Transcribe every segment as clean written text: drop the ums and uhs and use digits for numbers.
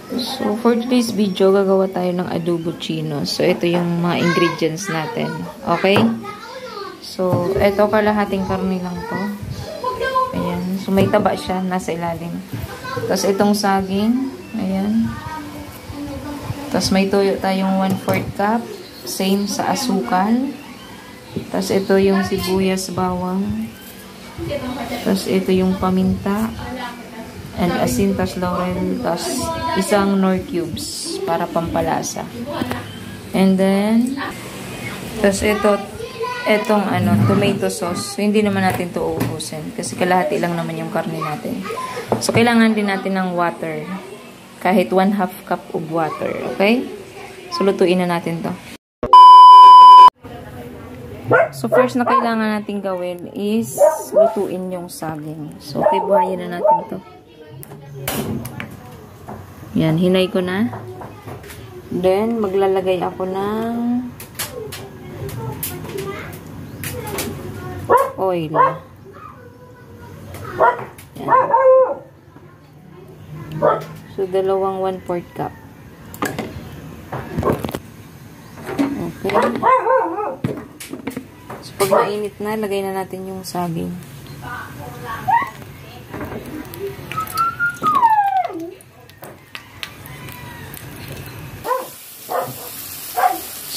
So, for today's video, gagawa tayo ng adobo chino. So, ito yung mga ingredients natin. Okay? So, ito kalahating karne lang to. Ayan. So, may taba siya. Nasa ilalim. Tapos, itong saging. Ayan. Tapos, may tuyo tayong 1/4 cup. Same sa asukal. Tapos, ito yung sibuyas, bawang. Tapos, ito yung paminta. And asin, tas laurel, tas isang Knorr cubes para pampalasa. And then, tas itong tomato sauce. So, hindi naman natin to uubusin kasi kalahati lang naman yung karne natin. So, kailangan din natin ng water. Kahit 1/2 cup of water. Okay? So, lutuin na natin to. So, first na kailangan natin gawin is lutuin yung saging. So, okay, buhayin na natin to. Yan, hinay ko na. Then, maglalagay ako ng oil. Yan. So, dalawang 1/4 cup. Okay. So, pag mainit na, lagay na natin yung saging.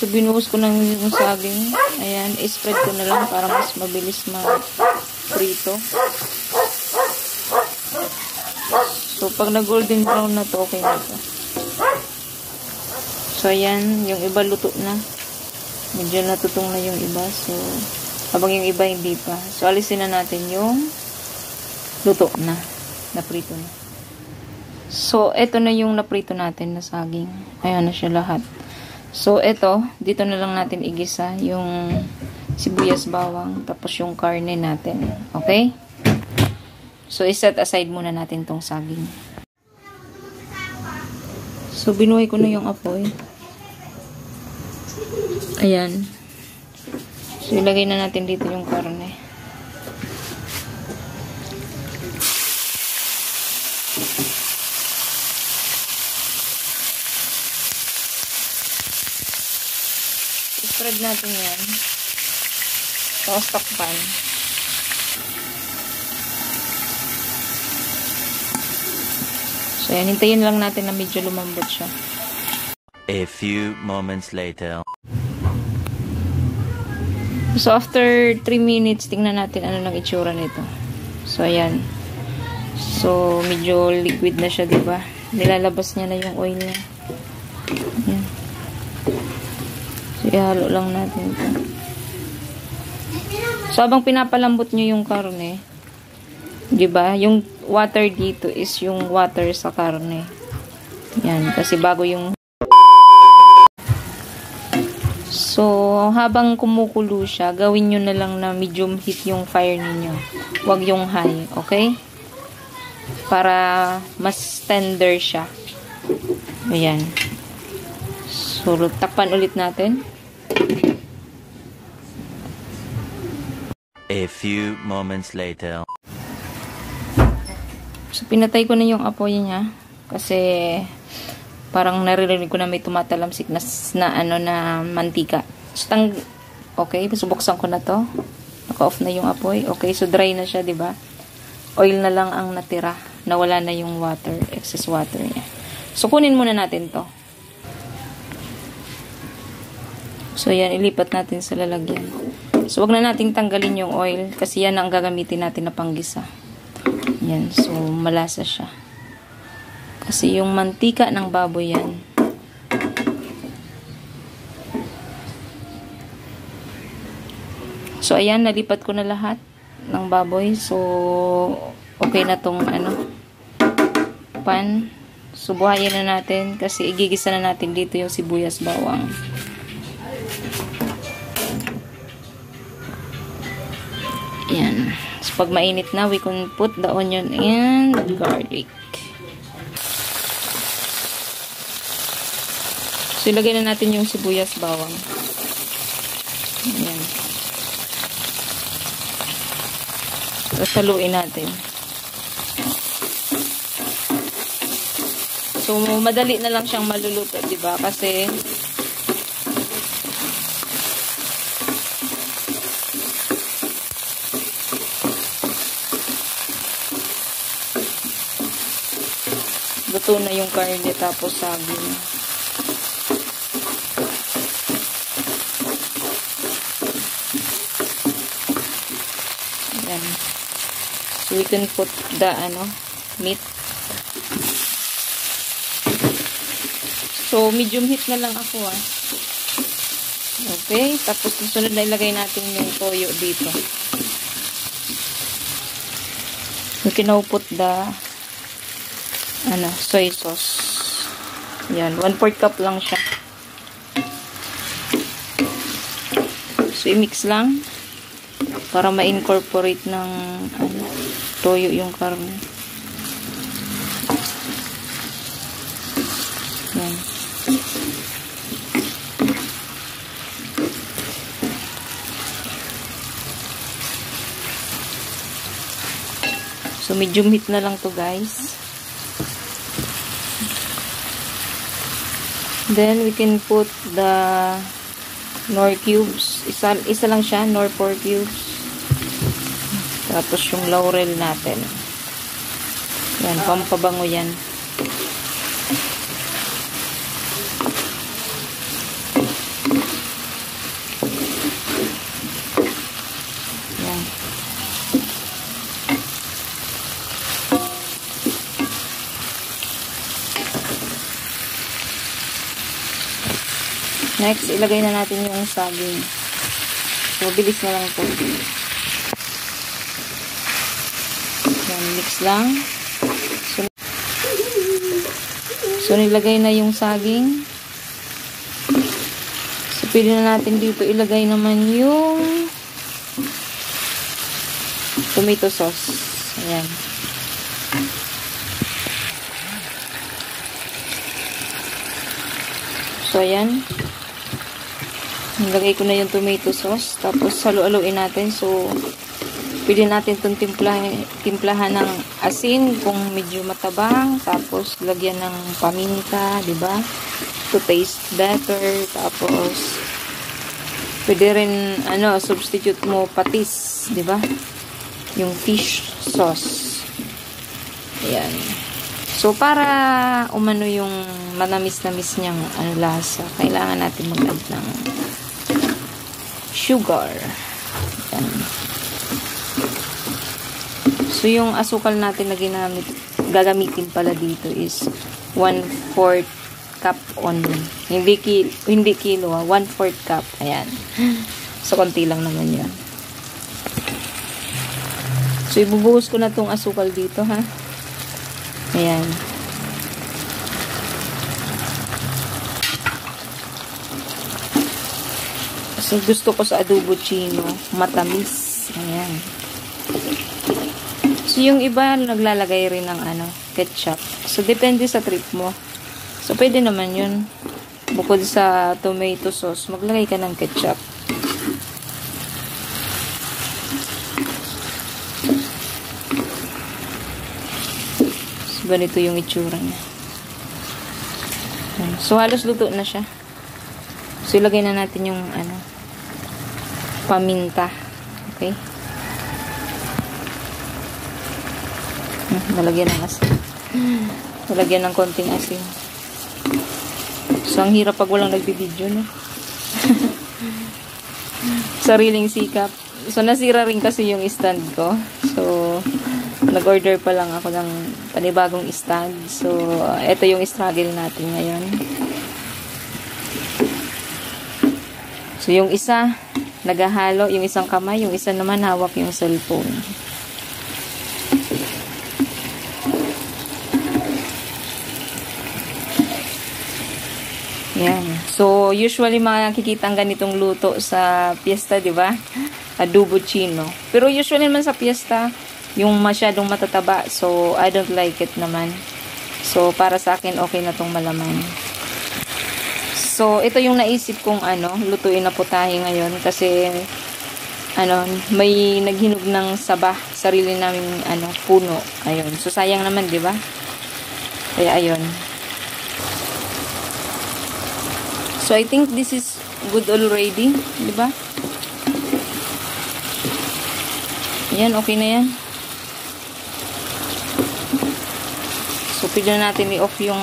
So, binuhos ko ng yung saging. Ayan, i-spread ko na lang para mas mabilis ma-prito. So, pag na-golden brown na to, okay na to. So, ayan, yung iba luto na. Medyo natutong na yung iba. So, habang yung iba hindi pa. So, alisin na natin yung luto na. Naprito na. So, eto na yung naprito natin na saging. Ayan na siya lahat. So, ito, dito na lang natin igisa yung sibuyas bawang, tapos yung karne natin. Okay? So, iset aside muna natin tong saging. So, binuhay ko na yung apoy. Ayan. So, ilagay na natin dito yung karne. Spread natin yan. Tapos takpan. So, yan. Hintayin lang natin na medyo lumambot siya. A few moments later. So, after 3 minutes, tingnan natin ano lang itsura nito. So, ayan. So, medyo liquid na siya, diba? Nilalabas niya na yung oil niya. Ayan. So, ihalo lang natin ito. So, habang pinapalambot nyo yung karne, diba? Yung water dito is yung water sa karne. Yan. Kasi bago yung... So, habang kumukulo siya, gawin nyo na lang na medium heat yung fire ninyo. Huwag yung high. Okay? Para mas tender siya. Ayan. So, takpan ulit natin. A few moments later. So, pinatay ko na yung apoy niya. Kasi, parang naririnig ko na may tumatalamsik na mantika. So, okay, subuksan ko na to. Naka-off na yung apoy. Okay, so dry na siya, diba? Oil na lang ang natira. Nawala na yung water, excess water niya. So, kunin muna natin to. So, yan, ilipat natin sa lalagyan. So, wag na nating tanggalin yung oil kasi yan ang gagamitin natin na panggisa. Yan, so, malasa siya. Kasi yung mantika ng baboy yan. So, ayan, nalipat ko na lahat ng baboy. So, okay na tong pan. So, buhayin na natin kasi igigisa na natin dito yung sibuyas bawang. Ayan. So, pag mainit na, we can put the onion and garlic. So, ilagay na natin yung sibuyas bawang. Ayan. Tapos, haluin natin. So, madali na lang siyang maluluto, diba? Kasi, luto na yung karne tapos saging. Ayan. So, we can put the, meat. So, medium heat na lang ako, Okay. Tapos, susunod na ilagay natin yung toyo dito. We can now put the, soy sauce. Yan. 1/4 cup lang siya. So, i-mix lang para ma-incorporate ng, toyo yung karne. Yan. So, medium heat na lang to, guys. Then, we can put the Knorr cubes. Isa lang siya, Knorr 4 cubes. Tapos, yung laurel natin. Yan, pampabango yan. Next, ilagay na natin yung saging. So, bilis na lang ito. Yan, mix lang. So, nilagay na yung saging. So, pwede na natin dito ilagay naman yung tomato sauce. Ayan. So, ayan. Nilagay ko na yung tomato sauce. Tapos, halo-haloin natin. So, pwede natin itong timplahan ng asin kung medyo matabang. Tapos, lagyan ng paminta, diba? To taste better. Tapos, pwede rin, substitute mo patis, diba? Yung fish sauce. Ayan. So, para umano yung manamis-namis niyang lasa, kailangan natin mag-add ng sugar. Yan. So, yung asukal natin na gagamitin pala dito is 1/4 cup only. Hindi kilo, 1/4 cup. Ayan. So, konti lang naman yan. So, ibubuhos ko na tong asukal dito, ha? Ayan. So, gusto ko sa adobo chino, matamis. Ayan. So, yung iba, naglalagay rin ng ketchup. So, depende sa trip mo. So, pwede naman yun. Bukod sa tomato sauce, maglagay ka ng ketchup. So, ganito yung itsura niya. So, halos luto na siya. So, ilagay na natin yung, paminta. Okay? Nalagyan ng asin. Nalagyan ng konting asin. So, ang hirap pag walang nagbibideo, no? Sariling sikap. So, nasira rin kasi yung stand ko. So, nag-order pa lang ako ng panibagong stand. So, ito yung struggle natin ngayon. So, yung isa, naghahalo, yung isang kamay, yung isa naman hawak yung cellphone. Yan. So, usually makikita ang ganitong luto sa piyesta, di ba? Adobo chino. Pero usually naman sa piyesta, yung masyadong matataba. So, I don't like it naman. So, para sa akin, okay na tong malaman. So, ito yung naisip kong lutuin na putahe ngayon kasi may naghinog ng saba, sarili naming puno. Ayun. So, sayang naman, 'di ba? Kaya ayun. So, I think this is good already. Diba? Ayan, okay na yan. So, pwede na natin i-off yung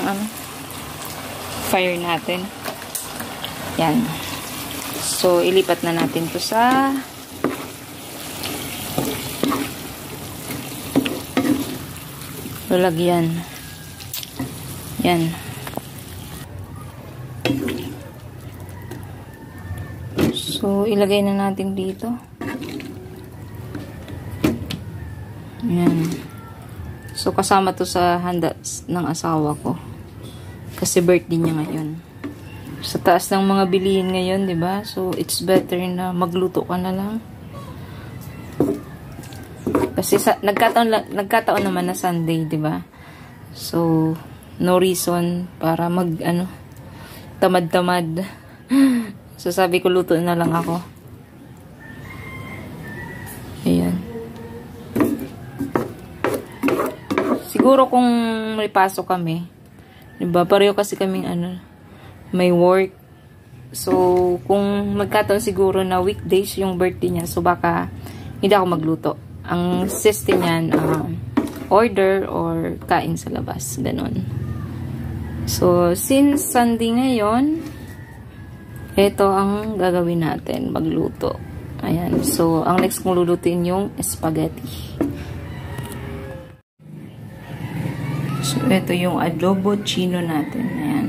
fire natin. Yan. So, ilipat na natin to sa lalagyan. Yan. So, ilagay na natin dito. Yan. So, kasama to sa handa ng asawa ko. Kasi birthday niya ngayon. Sa taas ng mga bilihin ngayon, di ba? So, it's better na magluto ka na lang. Kasi nagkataon naman na Sunday, di ba? So, no reason para tamad-tamad. So, sabi ko, luto na lang ako. Ayan. Siguro kung may pasok kami, diba? Pareho kasi kaming may work. So, kung magkataon siguro na weekdays yung birthday niya, so baka hindi ako magluto. Ang system niyan, order or kain sa labas. Ganon. So, since Sunday ngayon, ito ang gagawin natin, magluto. Ayan. So, ang next kong lulutuin yung spaghetti. So, ito yung adobo chino natin. Ayan.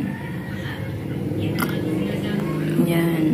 Ayan.